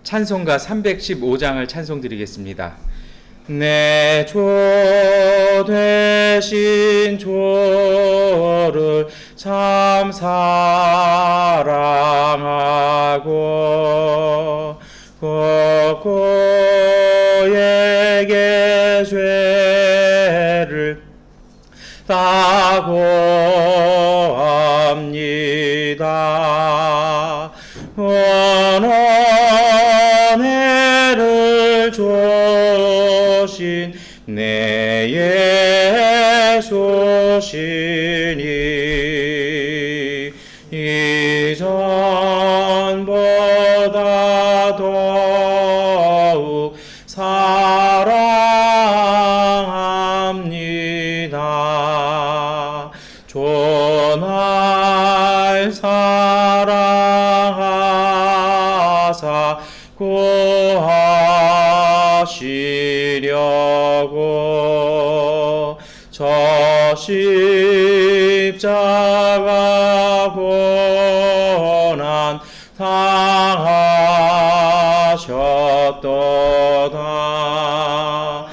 찬송가 315장을 찬송드리겠습니다. 내 주 되신 주를 참 사랑하고 그에게 죄를 다고 합니다. 은혜를 주신 내 예수시니 이전보다 더욱 사랑합니다. 날 사랑하사 구하시려고 저 십자가 고난 당하셨도다.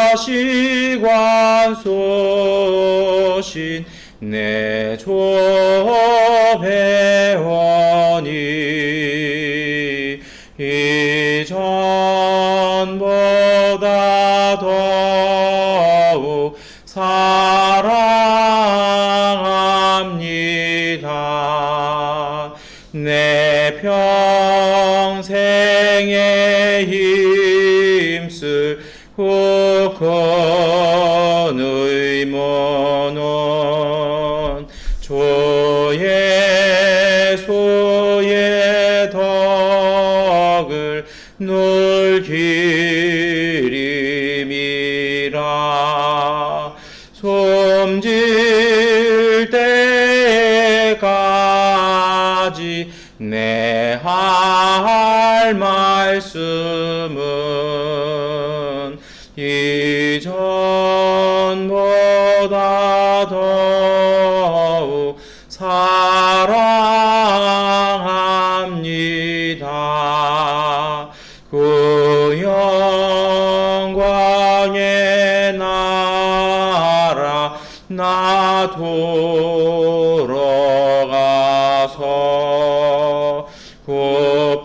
구하시 관소신 내 주 배원이 이전보다 더욱 사랑합니다. 내 평생에 힘쓸 큰 의무는 주 예수의 덕을 누리림이라. 숨질 때까지 내 할 말씀은 이전보다 더욱 사랑합니다. 그 영광의 나라 나 돌아가서 그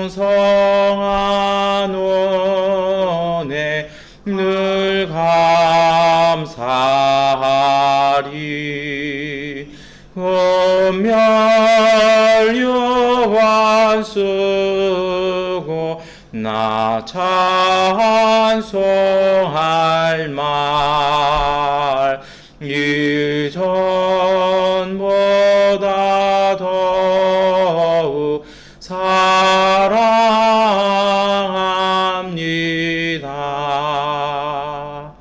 풍성한 은혜 늘 감사하리. 은멸유관 쓰고 나 찬송할 말 이전보다 더욱 사랑합니다.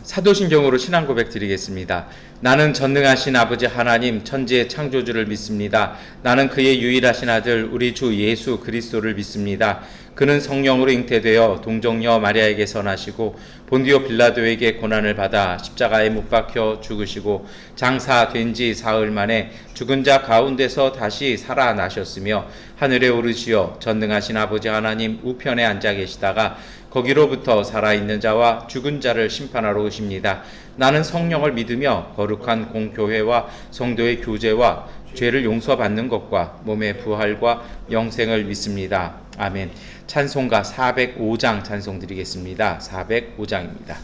사도신경으로 신앙 고백 드리겠습니다. 나는 전능하신 아버지 하나님 천지의 창조주를 믿습니다. 나는 그의 유일하신 아들 우리 주 예수 그리스도를 믿습니다. 그는 성령으로 잉태되어 동정녀 마리아에게서 나시고 본디오 빌라도에게 고난을 받아 십자가에 못 박혀 죽으시고 장사된 지 사흘 만에 죽은 자 가운데서 다시 살아나셨으며 하늘에 오르시어 전능하신 아버지 하나님 우편에 앉아 계시다가 거기로부터 살아있는 자와 죽은 자를 심판하러 오십니다. 나는 성령을 믿으며 거룩한 공교회와 성도의 교제와 죄를 용서받는 것과 몸의 부활과 영생을 믿습니다. 아멘. 찬송가 405장 찬송드리겠습니다. 405장입니다.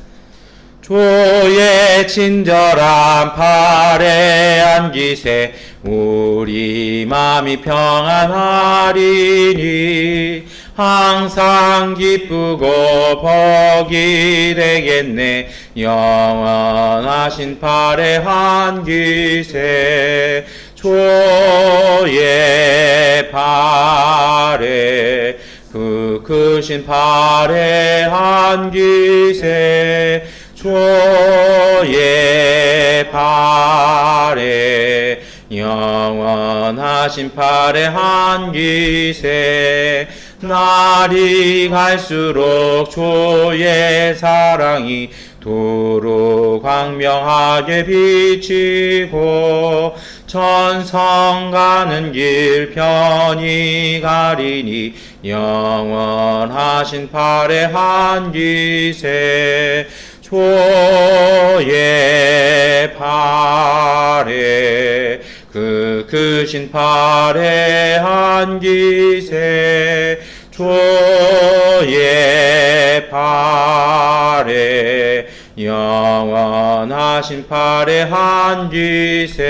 주의 친절한 팔에 안기세 우리 맘이 평안하리니 항상 기쁘고 복이 되겠네. 영원하신 팔에 안기세 주의 팔에 그 크신 팔에 안기세 주의 팔에 영원하신 팔에 안기세 날이 갈수록 주의 사랑이 두루 광명하게 비치고 천성 가는 길 편히 가리니 영원하신 팔의 한기세 주의 팔에 그 크신 팔의 한기세 주의 팔에 영원하신 팔의 한기세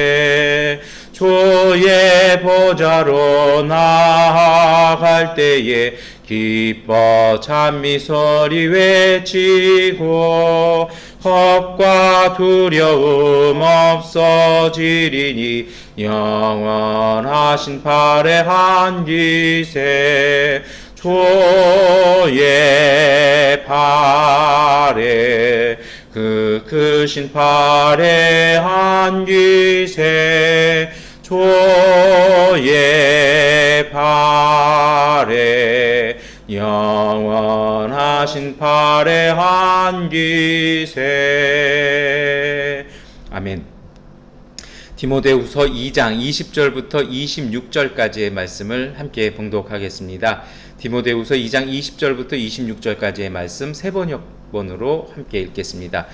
주의 보좌로 나아갈 때에 기뻐 찬미소리 외치고 겁과 두려움 없어지리니 영원하신 팔의 한기세 주의 팔에 그 크신 팔의 한기세 주의 팔에 영원하신 팔의 한기세. 아멘. 디모데후서 2장 20절부터 26절까지의 말씀을 함께 봉독하겠습니다. 디모데후서 2장 20절부터 26절까지의 말씀 세 번역본으로 함께 읽겠습니다.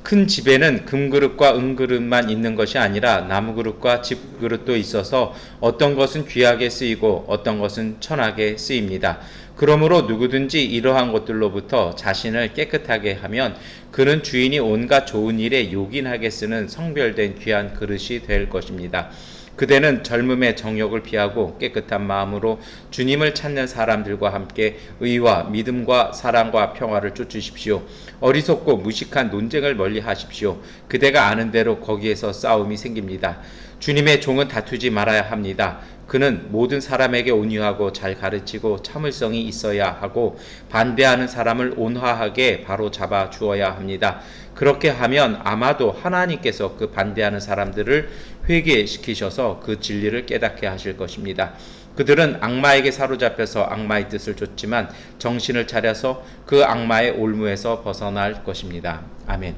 큰 집에는 금그릇과 은그릇만 있는 것이 아니라 나무그릇과 집그릇도 있어서 어떤 것은 귀하게 쓰이고 어떤 것은 천하게 쓰입니다. 그러므로 누구든지 이러한 것들로부터 자신을 깨끗하게 하면 그는 주인이 온갖 좋은 일에 요긴하게 쓰는 성별된 귀한 그릇이 될 것입니다. 그대는 젊음의 정욕을 피하고 깨끗한 마음으로 주님을 찾는 사람들과 함께 의와 믿음과 사랑과 평화를 쫓으십시오. 어리석고 무식한 논쟁을 멀리 하십시오. 그대가 아는 대로 거기에서 싸움이 생깁니다. 주님의 종은 다투지 말아야 합니다. 그는 모든 사람에게 온유하고 잘 가르치고 참을성이 있어야 하고 반대하는 사람을 온화하게 바로 잡아 주어야 합니다. 그렇게 하면 아마도 하나님께서 그 반대하는 사람들을 회개시키셔서 그 진리를 깨닫게 하실 것입니다. 그들은 악마에게 사로잡혀서 악마의 뜻을 좇지만 정신을 차려서 그 악마의 올무에서 벗어날 것입니다. 아멘.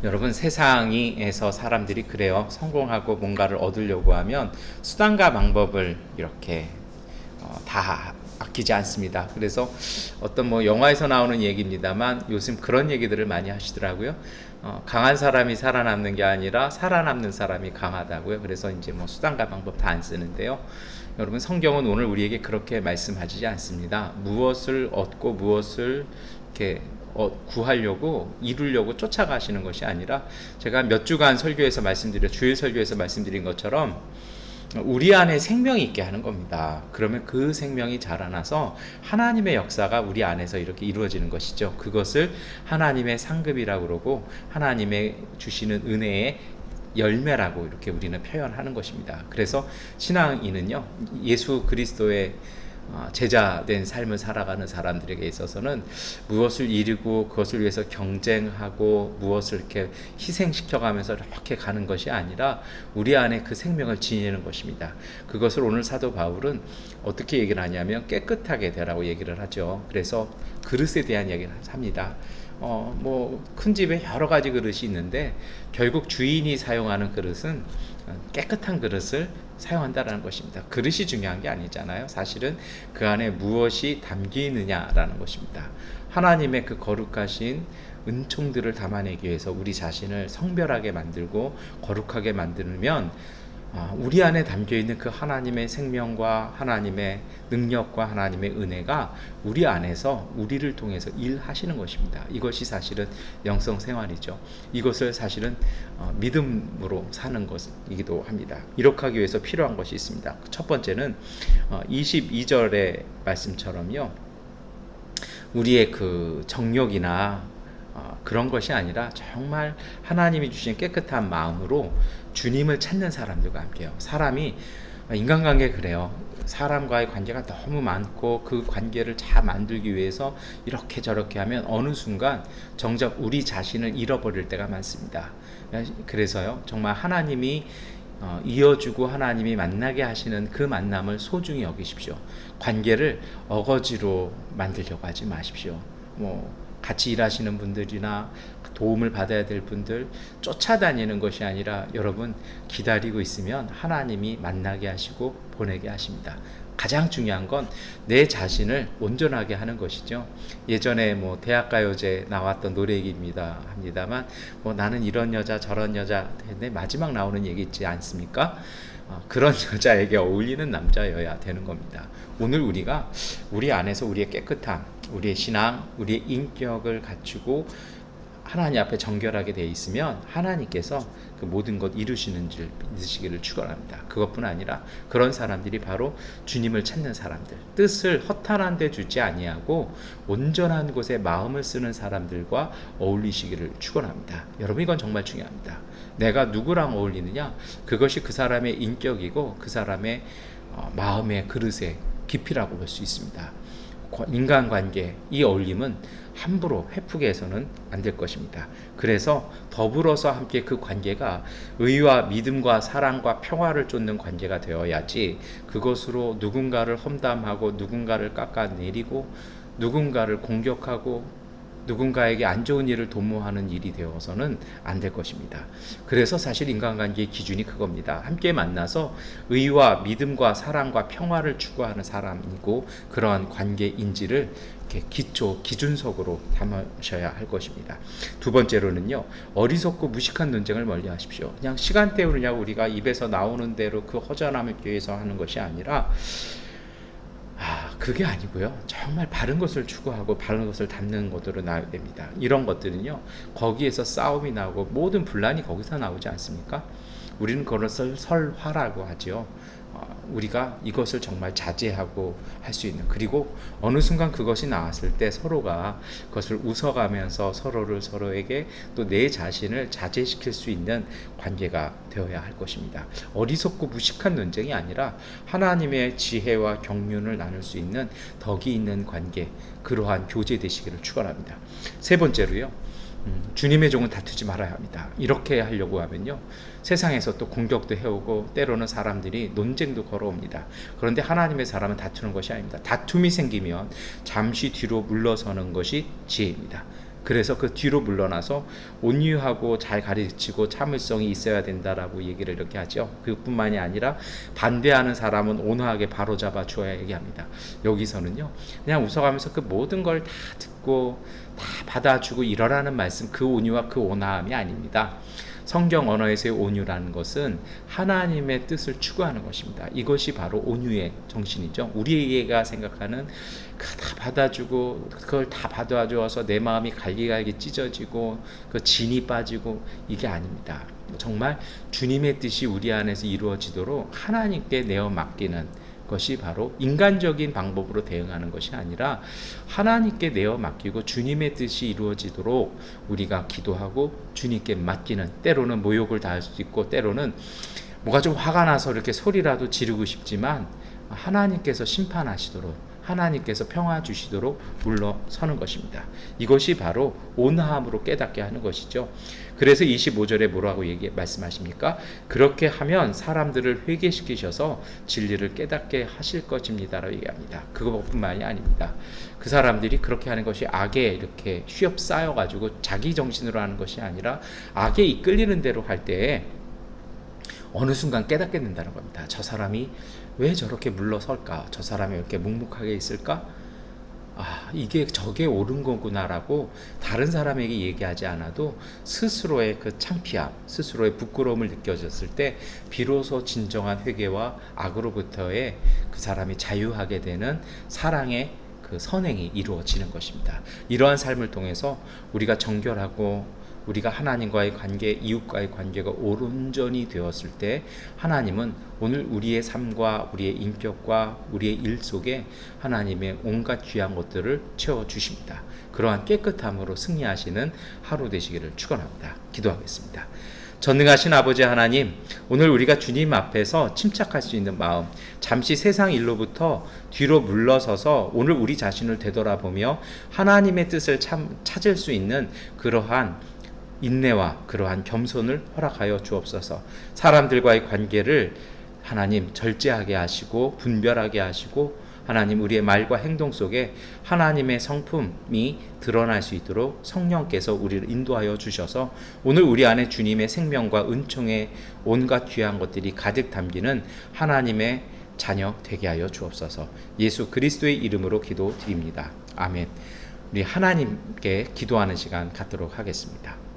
여러분, 세상에서 사람들이 그래요. 성공하고 뭔가를 얻으려고 하면 수단과 방법을 이렇게 다 아끼지 않습니다. 그래서 어떤 영화에서 나오는 얘기입니다만 요즘 그런 얘기들을 많이 하시더라고요. 강한 사람이 살아남는 게 아니라 살아남는 사람이 강하다고요. 그래서 이제 수단과 방법 다 안 쓰는데요. 여러분, 성경은 오늘 우리에게 그렇게 말씀하시지 않습니다. 무엇을 얻고 무엇을 이렇게 구하려고 이루려고 쫓아가시는 것이 아니라 제가 몇 주간 설교에서 주일 설교에서 말씀드린 것처럼 우리 안에 생명이 있게 하는 겁니다. 그러면 그 생명이 자라나서 하나님의 역사가 우리 안에서 이렇게 이루어지는 것이죠. 그것을 하나님의 상급이라고 그러고 하나님의 주시는 은혜의 열매라고 이렇게 우리는 표현하는 것입니다. 그래서 신앙인은요, 예수 그리스도의 제자된 삶을 살아가는 사람들에게 있어서는 무엇을 이루고 그것을 위해서 경쟁하고 무엇을 이렇게 희생시켜가면서 이렇게 가는 것이 아니라 우리 안에 그 생명을 지니는 것입니다. 그것을 오늘 사도 바울은 어떻게 얘기를 하냐면 깨끗하게 되라고 얘기를 하죠. 그래서 그릇에 대한 얘기를 합니다. 큰 집에 여러 가지 그릇이 있는데 결국 주인이 사용하는 그릇은 깨끗한 그릇을 사용한다라는 것입니다. 그릇이 중요한 게 아니잖아요. 사실은 그 안에 무엇이 담기느냐라는 것입니다. 하나님의 그 거룩하신 은총들을 담아내기 위해서 우리 자신을 성별하게 만들고 거룩하게 만들면 우리 안에 담겨있는 그 하나님의 생명과 하나님의 능력과 하나님의 은혜가 우리 안에서 우리를 통해서 일하시는 것입니다. 이것이 사실은 영성 생활이죠. 이것을 사실은 믿음으로 사는 것이기도 합니다. 이렇게 하기 위해서 필요한 것이 있습니다. 첫 번째는 22절의 말씀처럼요, 우리의 그 정욕이나 그런 것이 아니라 정말 하나님이 주신 깨끗한 마음으로 주님을 찾는 사람들과 함께요. 사람이 인간관계 그래요. 사람과의 관계가 너무 많고 그 관계를 잘 만들기 위해서 이렇게 저렇게 하면 어느 순간 정작 우리 자신을 잃어버릴 때가 많습니다. 그래서요, 정말 하나님이 이어주고 하나님이 만나게 하시는 그 만남을 소중히 여기십시오. 관계를 어거지로 만들려고 하지 마십시오. 같이 일하시는 분들이나 도움을 받아야 될 분들 쫓아다니는 것이 아니라 여러분 기다리고 있으면 하나님이 만나게 하시고 보내게 하십니다. 가장 중요한 건 내 자신을 온전하게 하는 것이죠. 예전에 대학가요제 나왔던 노래입니다 합니다만 나는 이런 여자 저런 여자 했는데 마지막 나오는 얘기 있지 않습니까? 그런 여자에게 어울리는 남자여야 되는 겁니다. 오늘 우리가 우리 안에서 우리의 깨끗함, 우리의 신앙, 우리의 인격을 갖추고 하나님 앞에 정결하게 되어 있으면 하나님께서 그 모든 것 이루시는 줄 믿으시기를 축원합니다. 그것뿐 아니라 그런 사람들이 바로 주님을 찾는 사람들, 뜻을 허탄한 데 주지 아니하고 온전한 곳에 마음을 쓰는 사람들과 어울리시기를 축원합니다. 여러분 이건 정말 중요합니다. 내가 누구랑 어울리느냐, 그것이 그 사람의 인격이고 그 사람의 마음의 그릇의 깊이라고 볼 수 있습니다. 인간관계, 이 어울림은 함부로 헤프게 해서는 안 될 것입니다. 그래서 더불어서 함께 그 관계가 의와 믿음과 사랑과 평화를 쫓는 관계가 되어야지 그것으로 누군가를 험담하고 누군가를 깎아내리고 누군가를 공격하고 누군가에게 안 좋은 일을 도모하는 일이 되어서는 안 될 것입니다. 그래서 사실 인간관계의 기준이 그겁니다. 함께 만나서 의와 믿음과 사랑과 평화를 추구하는 사람이고 그러한 관계 인지를 이렇게 기준석으로 담으셔야 할 것입니다. 두 번째로는요, 어리석고 무식한 논쟁을 멀리하십시오. 그냥 시간 때우느냐고 우리가 입에서 나오는 대로 그 허전함을 위해서 하는 것이 아니라 그게 아니고요. 정말 바른 것을 추구하고 바른 것을 담는 것으로 나와야 됩니다. 이런 것들은요, 거기에서 싸움이 나오고 모든 분란이 거기서 나오지 않습니까? 우리는 그것을 설화라고 하죠. 우리가 이것을 정말 자제하고 할 수 있는, 그리고 어느 순간 그것이 나왔을 때 서로가 그것을 웃어가면서 서로에게 또 내 자신을 자제시킬 수 있는 관계가 되어야 할 것입니다. 어리석고 무식한 논쟁이 아니라 하나님의 지혜와 경륜을 나눌 수 있는 덕이 있는 관계, 그러한 교제 되시기를 축원합니다. 세 번째로요, 주님의 종은 다투지 말아야 합니다. 이렇게 하려고 하면요, 세상에서 또 공격도 해오고 때로는 사람들이 논쟁도 걸어옵니다. 그런데 하나님의 사람은 다투는 것이 아닙니다. 다툼이 생기면 잠시 뒤로 물러서는 것이 지혜입니다. 그래서 그 뒤로 물러나서 온유하고 잘 가르치고 참을성이 있어야 된다라고 얘기를 이렇게 하죠. 그뿐만이 아니라 반대하는 사람은 온화하게 바로잡아 주어야 얘기합니다. 여기서는요, 그냥 웃어가면서 그 모든 걸 다 듣고 다 받아주고 이러라는 말씀, 그 온유와 그 온화함이 아닙니다. 성경 언어에서의 온유라는 것은 하나님의 뜻을 추구하는 것입니다. 이것이 바로 온유의 정신이죠. 우리가 생각하는 다 받아주고 그걸 다 받아주어서 내 마음이 갈기갈기 찢어지고 그 진이 빠지고, 이게 아닙니다. 정말 주님의 뜻이 우리 안에서 이루어지도록 하나님께 내어 맡기는 것이 바로 인간적인 방법으로 대응하는 것이 아니라 하나님께 내어 맡기고 주님의 뜻이 이루어지도록 우리가 기도하고 주님께 맡기는, 때로는 모욕을 당할 수도 있고 때로는 뭐가 좀 화가 나서 이렇게 소리라도 지르고 싶지만 하나님께서 심판하시도록, 하나님께서 평화 주시도록 물러서는 것입니다. 이것이 바로 온화함으로 깨닫게 하는 것이죠. 그래서 25절에 뭐라고 말씀하십니까? 그렇게 하면 사람들을 회개시키셔서 진리를 깨닫게 하실 것입니다라고 얘기합니다. 그것뿐만이 아닙니다. 그 사람들이 그렇게 하는 것이 악에 이렇게 휘업쌓여가지고 자기 정신으로 하는 것이 아니라 악에 이끌리는 대로 할 때에 어느 순간 깨닫게 된다는 겁니다. 저 사람이 왜 저렇게 물러설까? 저 사람이 이렇게 묵묵하게 있을까? 이게 저게 옳은 거구나라고 다른 사람에게 얘기하지 않아도 스스로의 그 창피함, 스스로의 부끄러움을 느껴졌을 때 비로소 진정한 회개와 악으로부터의 그 사람이 자유하게 되는 사랑의 그 선행이 이루어지는 것입니다. 이러한 삶을 통해서 우리가 정결하고 우리가 하나님과의 관계, 이웃과의 관계가 온전히 되었을 때 하나님은 오늘 우리의 삶과 우리의 인격과 우리의 일 속에 하나님의 온갖 귀한 것들을 채워주십니다. 그러한 깨끗함으로 승리하시는 하루 되시기를 축원합니다. 기도하겠습니다. 전능하신 아버지 하나님, 오늘 우리가 주님 앞에서 침착할 수 있는 마음, 잠시 세상 일로부터 뒤로 물러서서 오늘 우리 자신을 되돌아보며 하나님의 뜻을 찾을 수 있는 그러한 인내와 그러한 겸손을 허락하여 주옵소서. 사람들과의 관계를 하나님 절제하게 하시고 분별하게 하시고, 하나님 우리의 말과 행동 속에 하나님의 성품이 드러날 수 있도록 성령께서 우리를 인도하여 주셔서 오늘 우리 안에 주님의 생명과 은총의 온갖 귀한 것들이 가득 담기는 하나님의 자녀 되게 하여 주옵소서. 예수 그리스도의 이름으로 기도드립니다. 아멘. 우리 하나님께 기도하는 시간 갖도록 하겠습니다.